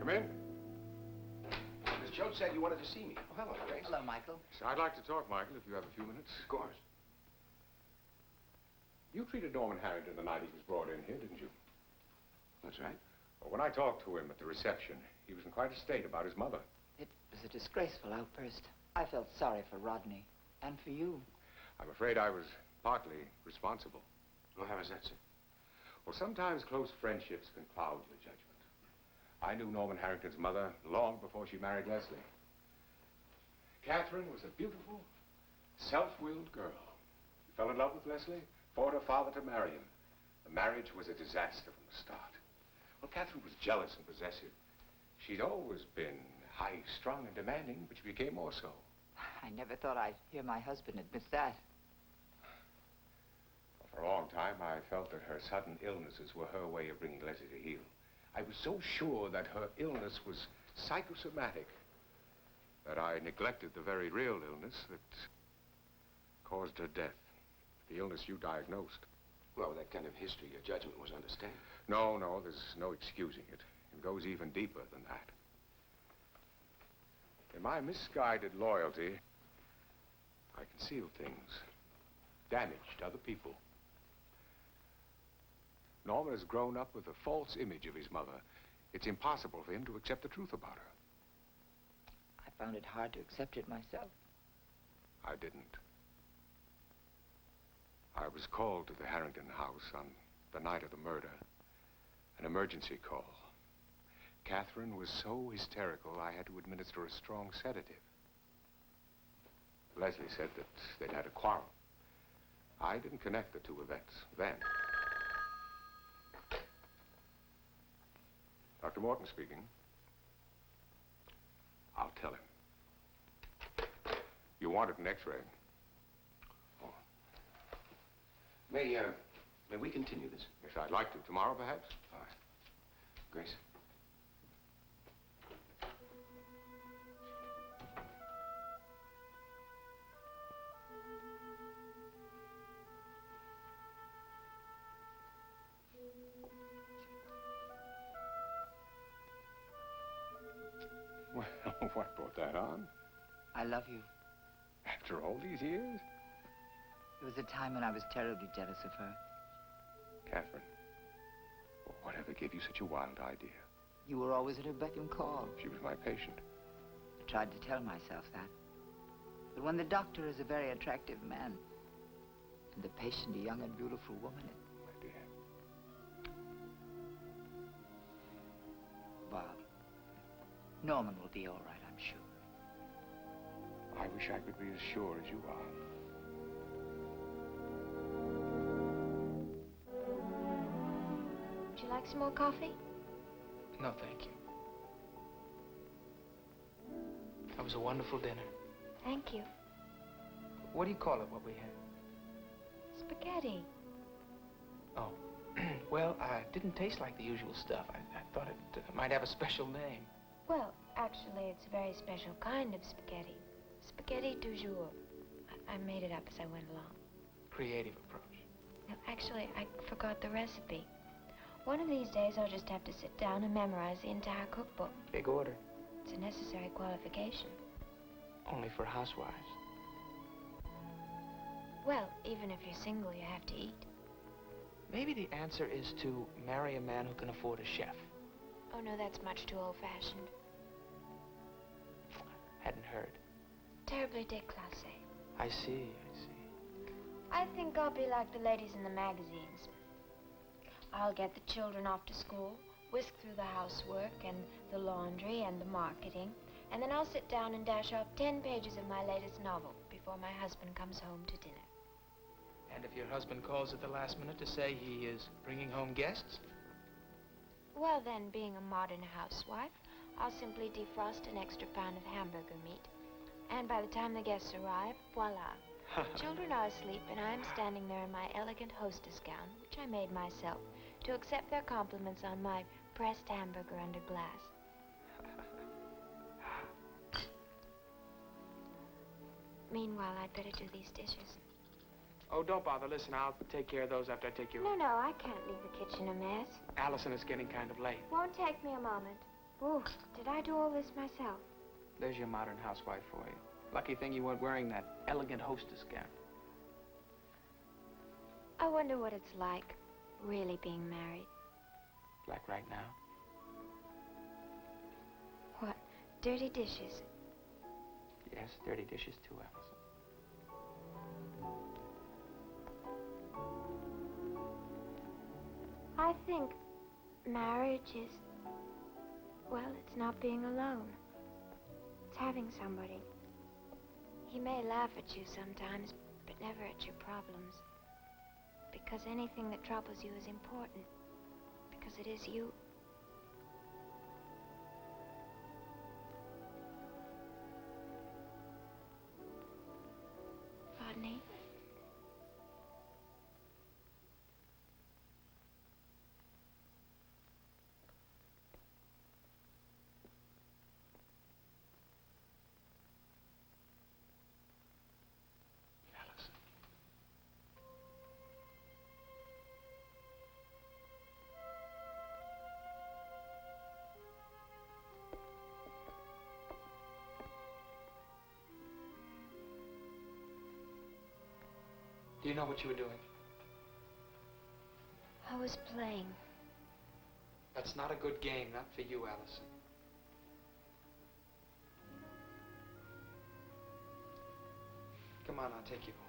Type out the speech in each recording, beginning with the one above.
Come in. Miss Jones said you wanted to see me. Oh, hello, Grace. Hello, Michael. So I'd like to talk, Michael, if you have a few minutes. Of course. You treated Norman Harrington the night he was brought in here, didn't you? That's right. Well, when I talked to him at the reception, he was in quite a state about his mother. It was a disgraceful outburst. I felt sorry for Rodney and for you. I'm afraid I was partly responsible. Well, how is that, sir? Well, sometimes close friendships can cloud your judgment. I knew Norman Harrington's mother long before she married Leslie. Catherine was a beautiful, self-willed girl. She fell in love with Leslie, fought her father to marry him. The marriage was a disaster from the start. Well, Catherine was jealous and possessive. She'd always been high-strung and demanding, but she became more so. I never thought I'd hear my husband admit that. Well, for a long time, I felt that her sudden illnesses were her way of bringing Leslie to heel. I was so sure that her illness was psychosomatic that I neglected the very real illness that caused her death. The illness you diagnosed. Well, with that kind of history, your judgment was understandable. No, there's no excusing it. It goes even deeper than that. In my misguided loyalty, I concealed things, damaged other people. Norman has grown up with a false image of his mother. It's impossible for him to accept the truth about her. I found it hard to accept it myself. I didn't. I was called to the Harrington house on the night of the murder. An emergency call. Catherine was so hysterical, I had to administer a strong sedative. Leslie said that they'd had a quarrel. I didn't connect the two events then. Dr. Morton speaking. I'll tell him. You wanted an x-ray. Oh. May we continue this? Yes, I'd like to. Tomorrow, perhaps? All right. Grace? Well, what brought that on? I love you. After all these years? There was a time when I was terribly jealous of her. Catherine, whatever gave you such a wild idea? You were always at her beck and call. She was my patient. I tried to tell myself that. But when the doctor is a very attractive man, and the patient a young and beautiful woman, My dear. Bob, Norman will be all right, I'm sure. I wish I could be as sure as you are. Would you like some more coffee? No, thank you. That was a wonderful dinner. Thank you. What do you call it, what we had? Spaghetti. Oh, well, it didn't taste like the usual stuff. I thought it might have a special name. Well, actually, it's a very special kind of spaghetti. Spaghetti du jour. I made it up as I went along. Creative approach. No, actually, I forgot the recipe. One of these days, I'll just have to sit down and memorize the entire cookbook. Big order. It's a necessary qualification. Only for housewives. Well, even if you're single, you have to eat. Maybe the answer is to marry a man who can afford a chef. Oh, no, that's much too old-fashioned. Hadn't heard. Terribly déclassé. I see. I think I'll be like the ladies in the magazines. I'll get the children off to school, whisk through the housework and the laundry and the marketing, and then I'll sit down and dash off 10 pages of my latest novel before my husband comes home to dinner. And if your husband calls at the last minute to say he is bringing home guests? Well, then, being a modern housewife, I'll simply defrost an extra pound of hamburger meat. And by the time the guests arrive, voila. Children are asleep, and I'm standing there in my elegant hostess gown, which I made myself, to accept their compliments on my pressed hamburger under glass. Meanwhile, I'd better do these dishes. Oh, don't bother. Listen, I'll take care of those after I take you home. No, I can't leave the kitchen a mess. Allison is getting kind of late. Won't take me a moment. Oh, did I do all this myself? There's your modern housewife for you. Lucky thing you weren't wearing that elegant hostess gown. I wonder what it's like, really being married. Like right now. What? Dirty dishes? Yes, dirty dishes too, Allison. I think marriage is, well, it's not being alone. It's having somebody. He may laugh at you sometimes, but never at your problems. Because anything that troubles you is important. Because it is you. Rodney? Allison. Do you know what you were doing? I was playing. That's not a good game, not for you, Allison. Come on, I'll take you home.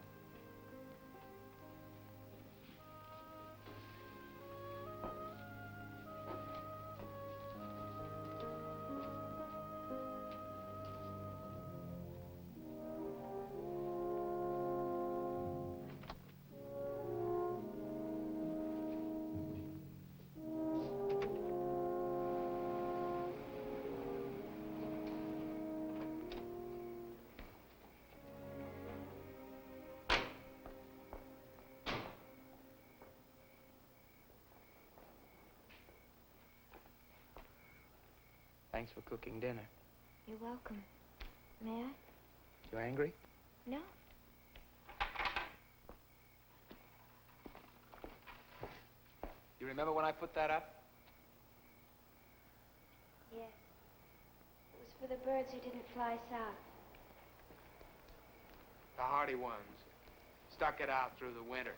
Thanks for cooking dinner. You're welcome. May I? You angry? No. You remember when I put that up? Yes. It was for the birds who didn't fly south. The hardy ones. Stuck it out through the winter.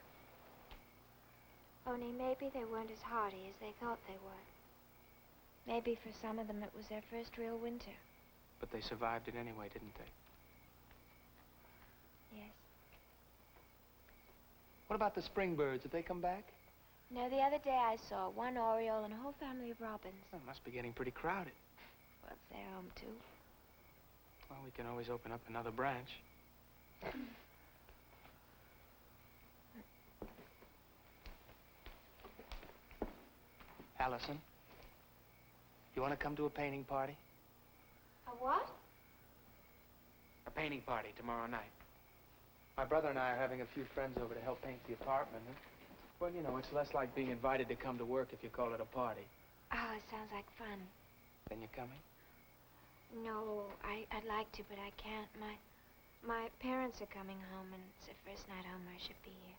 Only maybe they weren't as hardy as they thought they were. Maybe for some of them it was their first real winter. But they survived it anyway, didn't they? Yes. What about the spring birds? Did they come back? No, the other day I saw one oriole and a whole family of robins. Well, it must be getting pretty crowded. Well, it's their home, too. Well, we can always open up another branch. Allison, you want to come to a painting party? A what? A painting party tomorrow night. My brother and I are having a few friends over to help paint the apartment. Well, you know, it's less like being invited to come to work if you call it a party. Oh, it sounds like fun. Then you're coming? No, I'd like to, but I can't. My parents are coming home, and it's their first night home. I should be here.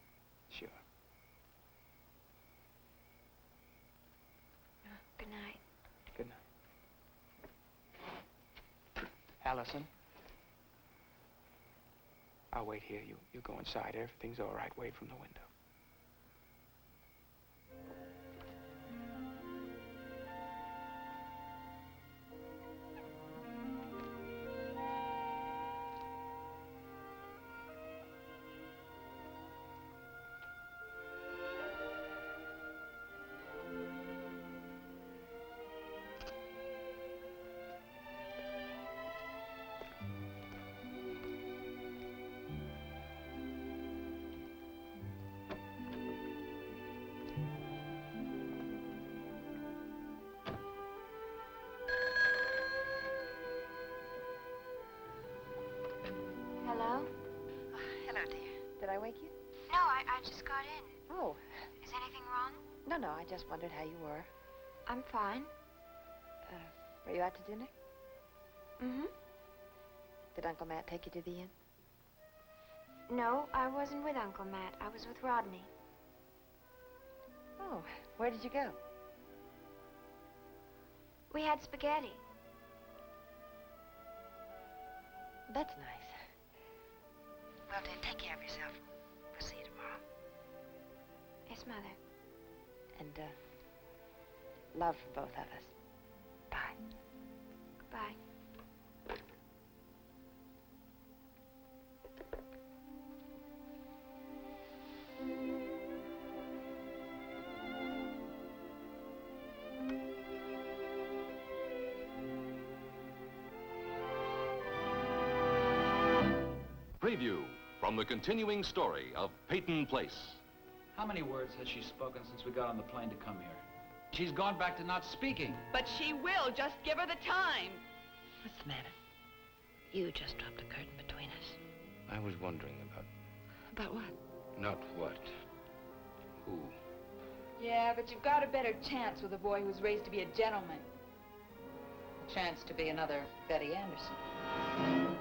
Sure. Oh, good night. Good night. Allison, I'll wait here. You go inside. Everything's all right. Wait from the window. Hello? Hello, dear. Did I wake you? No, I just got in. Oh, Is anything wrong? no, I just wondered how you were. I'm fine. Were you out to dinner? Mm-hmm. Did Uncle Matt take you to the inn? No, I wasn't with Uncle Matt. I was with Rodney. Oh, where did you go? We had spaghetti. That's nice. Well, dear, take care of yourself. We'll see you tomorrow. Yes, Mother. And, love for both of us. Bye. Goodbye. Preview from the continuing story of Peyton Place. How many words has she spoken since we got on the plane to come here? She's gone back to not speaking. But she will. Just give her the time. What's the matter? You just dropped a curtain between us. I was wondering about... About what? Not what. Who. Yeah, but you've got a better chance with a boy who's raised to be a gentleman. A chance to be another Betty Anderson.